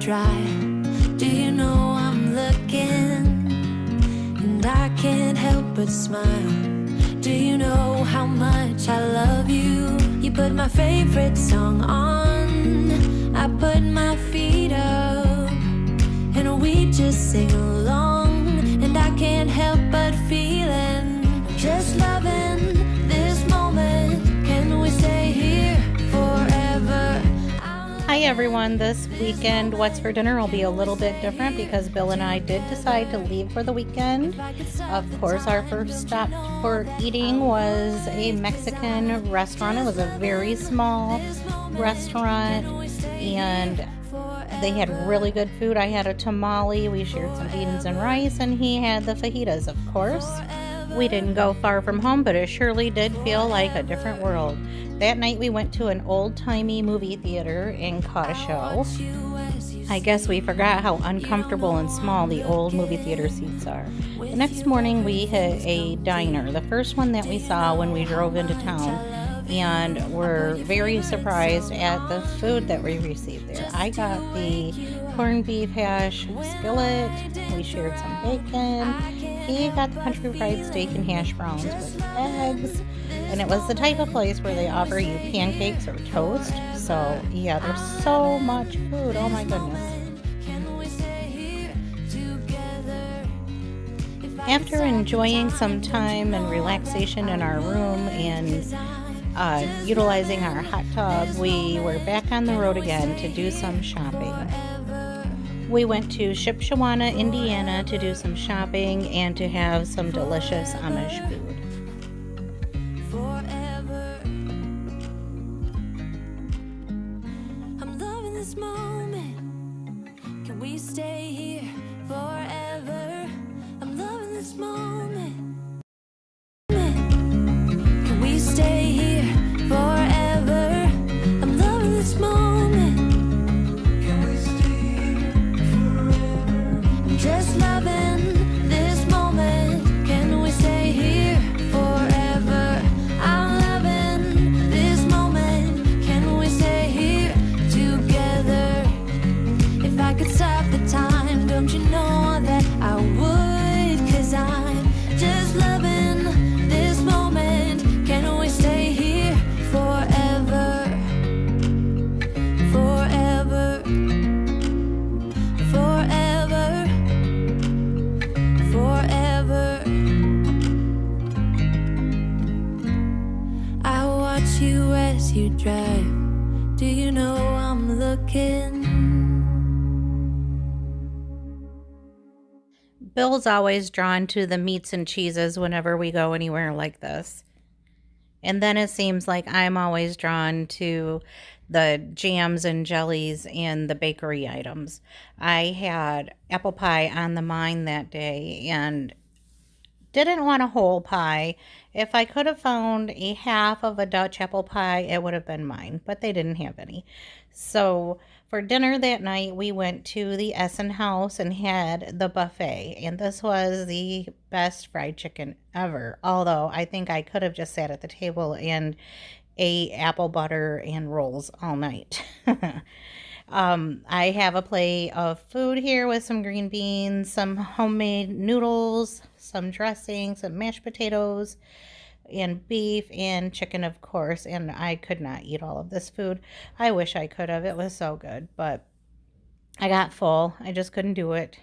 dry. Do you know I'm looking? And I can't help but smile. Do you know how much I love you? You put my favorite song on, I put my feet up, and we just sing along. And I can't help but feeling, just loving this moment. Can we stay here forever? Hi everyone, this weekend What's for Dinner will be a little bit different because Bill and I did decide to leave for the weekend. Of course, our first stop for eating was a Mexican restaurant. It was a very small restaurant and they had really good food. I had a tamale, we shared some beans and rice, and he had the fajitas, of course. We didn't go far from home, but it surely did feel like a different world. That night we went to an old-timey movie theater and caught a show. I guess we forgot how uncomfortable and small the old movie theater seats are. The next morning we hit a diner, the first one that we saw when we drove into town, and were very surprised at the food that we received there. I got the corned beef hash skillet, we shared some bacon, he got the country fried steak and hash browns with eggs, and it was the type of place where they offer you pancakes or toast. So yeah, there's so much food, oh my goodness. After enjoying some time and relaxation in our room and utilizing our hot tub, we were back on the road again to do some shopping. We went to Shipshewana, Indiana to do some shopping and to have some delicious Amish food. I'm loving this moment. Can we stay here forever? I'm loving this moment. Can we stay here forever? I'm loving this moment. Can we stay here forever? I'm just loving this moment. Can we stay here forever? I'm loving this moment. Can we stay here together? If I could stop the time, don't you know that I would? 'Cause I'm just loving this moment. Can we stay here forever? Forever. Forever. Forever. I watch you as you drive. Do you know I'm looking? Bill's always drawn to the meats and cheeses whenever we go anywhere like this. And then it seems like I'm always drawn to the jams and jellies and the bakery items. I had apple pie on the mind that day and didn't want a whole pie. If I could have found a half of a Dutch apple pie, it would have been mine, but they didn't have any. So for dinner that night, we went to the Essenhaus and had the buffet, and this was the best fried chicken ever. Although I think I could have just sat at the table and ate apple butter and rolls all night. I have a plate of food here with some green beans, some homemade noodles, some dressing, some mashed potatoes, and beef and chicken, of course. And I could not eat all of this food. I wish I could have. It was so good, but I got full. I just couldn't do it.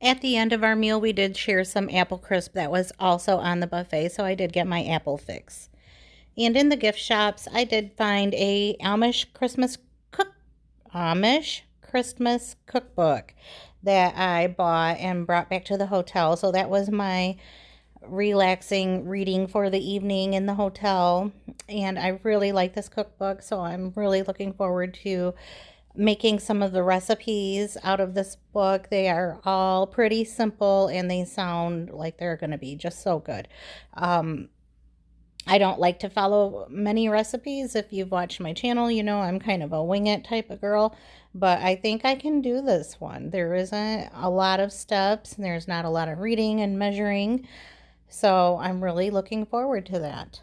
At the end of our meal, we did share some apple crisp that was also on the buffet, so I did get my apple fix. And in the gift shops, I did find a Amish Christmas cookbook that I bought and brought back to the hotel. So that was my relaxing reading for the evening in the hotel. And I really like this cookbook, so I'm really looking forward to making some of the recipes out of this book. They are all pretty simple and they sound like they're going to be just so good. I don't like to follow many recipes. If you've watched my channel, you know I'm kind of a wing it type of girl, but I think I can do this one. There isn't a lot of steps and there's not a lot of reading and measuring. So I'm really looking forward to that.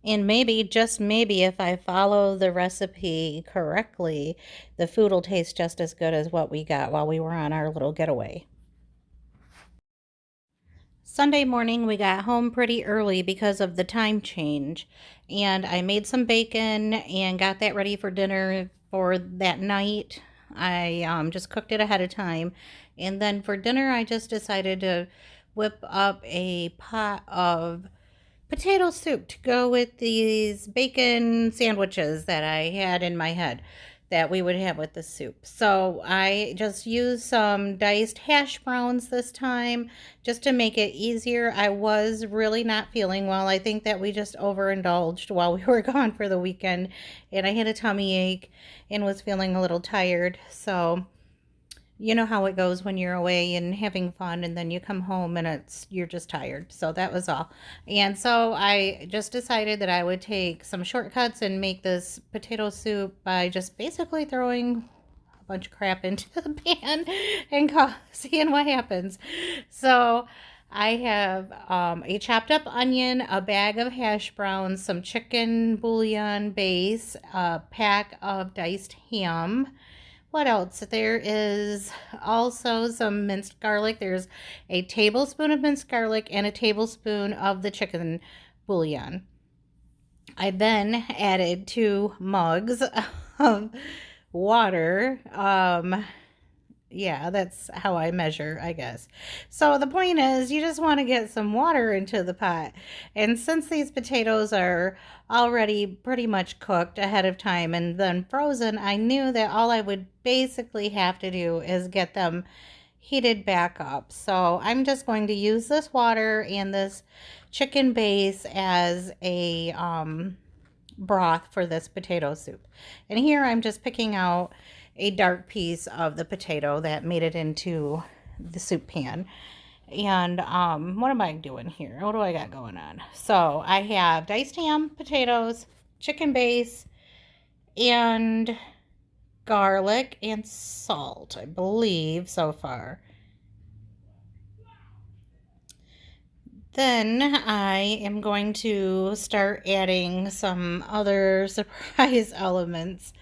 And maybe, just maybe, if I follow the recipe correctly, the food will taste just as good as what we got while we were on our little getaway. Sunday morning, we got home pretty early because of the time change. And I made some bacon and got that ready for dinner for that night. I just cooked it ahead of time. And then for dinner, I just decided to whip up a pot of potato soup to go with these bacon sandwiches that I had in my head that we would have with the soup. So I just used some diced hash browns this time just to make it easier. I was really not feeling well. I think that we just overindulged while we were gone for the weekend, and I had a tummy ache and was feeling a little tired. So you know how it goes when you're away and having fun, and then you come home and you're just tired. So that was all. And so I just decided that I would take some shortcuts and make this potato soup by just basically throwing a bunch of crap into the pan and seeing what happens. So I have a chopped up onion, a bag of hash browns, some chicken bouillon base, a pack of diced ham. What else? There is also some minced garlic. There's a tablespoon of minced garlic and a tablespoon of the chicken bouillon. I then added 2 mugs of water. Yeah, that's how I measure, I guess. So the point is, you just want to get some water into the pot. And since these potatoes are already pretty much cooked ahead of time and then frozen, I knew that all I would basically have to do is get them heated back up. So I'm just going to use this water and this chicken base as a broth for this potato soup. And here I'm just picking out a dark piece of the potato that made it into the soup pan. And what am I doing here? What do I got going on? So I have diced ham, potatoes, chicken base, and garlic and salt, I believe, so far. Then I am going to start adding some other surprise elements.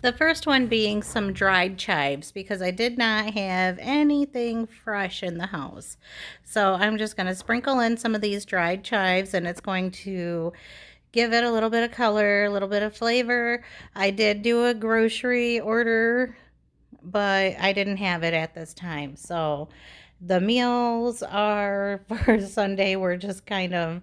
The first one being some dried chives, because I did not have anything fresh in the house. So I'm just going to sprinkle in some of these dried chives, and it's going to give it a little bit of color, a little bit of flavor. I did do a grocery order, but I didn't have it at this time. So the meals are for Sunday were just kind of,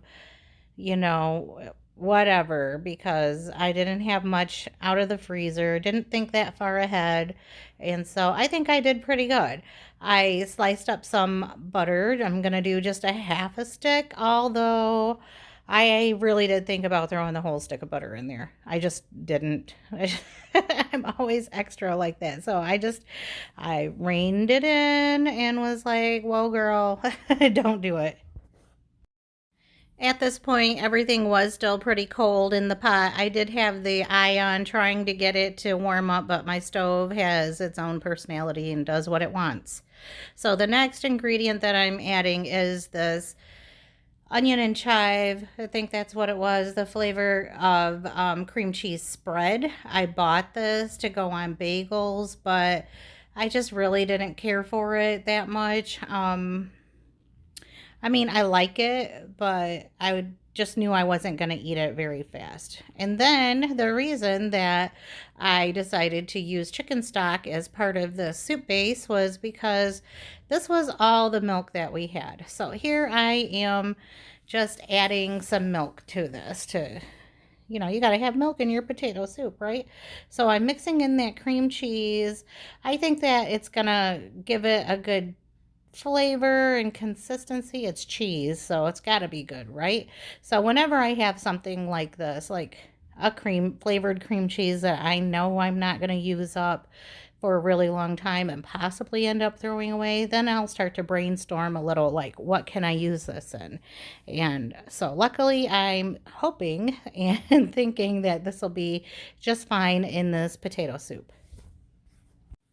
whatever, because I didn't have much out of the freezer, didn't think that far ahead, and so I think I did pretty good. I sliced up some butter. I'm gonna do just a half a stick, although I really did think about throwing the whole stick of butter in there. I just didn't. I'm always extra like that. So I reined it in and was like, whoa, girl, don't do it. At this point, everything was still pretty cold in the pot. I did have the eye on trying to get it to warm up, but my stove has its own personality and does what it wants. So the next ingredient that I'm adding is this onion and chive. I think that's what it was, the flavor of cream cheese spread. I bought this to go on bagels, but I just really didn't care for it that much. I mean, I like it, but just knew I wasn't going to eat it very fast. And then the reason that I decided to use chicken stock as part of the soup base was because this was all the milk that we had. So here I am just adding some milk to this you got to have milk in your potato soup, right? So I'm mixing in that cream cheese. I think that it's going to give it a good flavor and consistency. It's cheese, so it's got to be good, right? So whenever I have something like this, like a flavored cream cheese that I know I'm not going to use up for a really long time and possibly end up throwing away, then I'll start to brainstorm a little, like, what can I use this in? And so luckily I'm hoping and thinking that this will be just fine in this potato soup.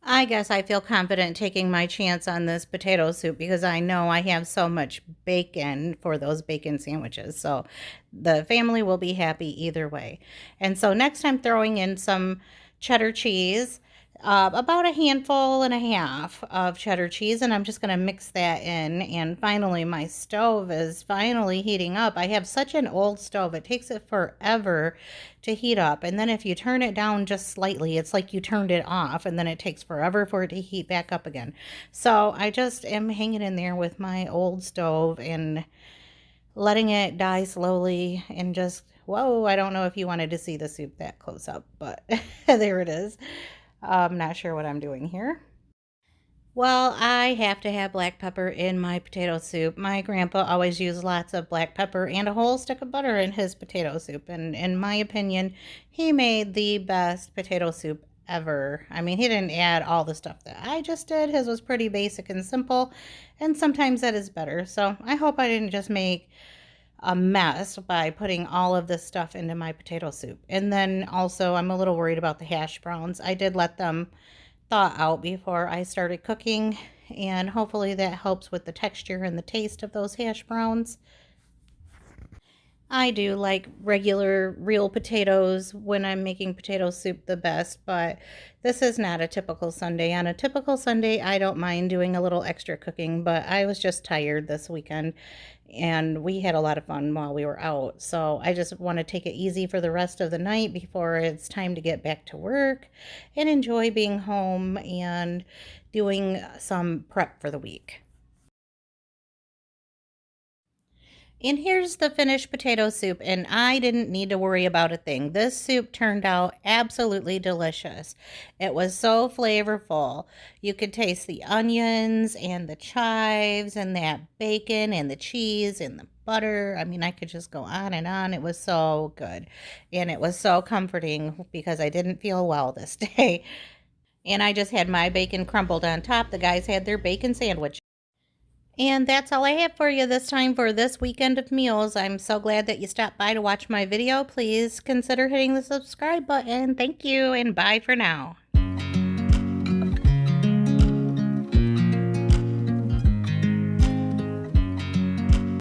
I guess I feel confident taking my chance on this potato soup because I know I have so much bacon for those bacon sandwiches. So the family will be happy either way. And so next I'm throwing in some cheddar cheese, about a handful and a half of cheddar cheese, and I'm just going to mix that in. And finally, my stove is finally heating up. I have such an old stove, it takes it forever to heat up. And then if you turn it down just slightly, it's like you turned it off, and then it takes forever for it to heat back up again. So I just am hanging in there with my old stove and letting it die slowly and just, whoa, I don't know if you wanted to see the soup that close up, but there it is. I'm not sure what I'm doing here. Well, I have to have black pepper in my potato soup. My grandpa always used lots of black pepper and a whole stick of butter in his potato soup. And in my opinion, he made the best potato soup ever. I mean, he didn't add all the stuff that I just did. His was pretty basic and simple, and sometimes that is better. So I hope I didn't just make a mess by putting all of this stuff into my potato soup. And then also, I'm a little worried about the hash browns. I did let them thaw out before I started cooking, and hopefully that helps with the texture and the taste of those hash browns. I do like regular real potatoes when I'm making potato soup the best, but this is not a typical Sunday. On a typical Sunday, I don't mind doing a little extra cooking, but I was just tired this weekend and we had a lot of fun while we were out. So I just want to take it easy for the rest of the night before it's time to get back to work and enjoy being home and doing some prep for the week. And here's the finished potato soup, and I didn't need to worry about a thing. This soup turned out absolutely delicious. It was so flavorful. You could taste the onions and the chives and that bacon and the cheese and the butter. I mean, I could just go on and on. It was so good. And it was so comforting because I didn't feel well this day. And I just had my bacon crumbled on top. The guys had their bacon sandwich. And that's all I have for you this time for this weekend of meals. I'm so glad that you stopped by to watch my video. Please consider hitting the subscribe button. Thank you, and bye for now.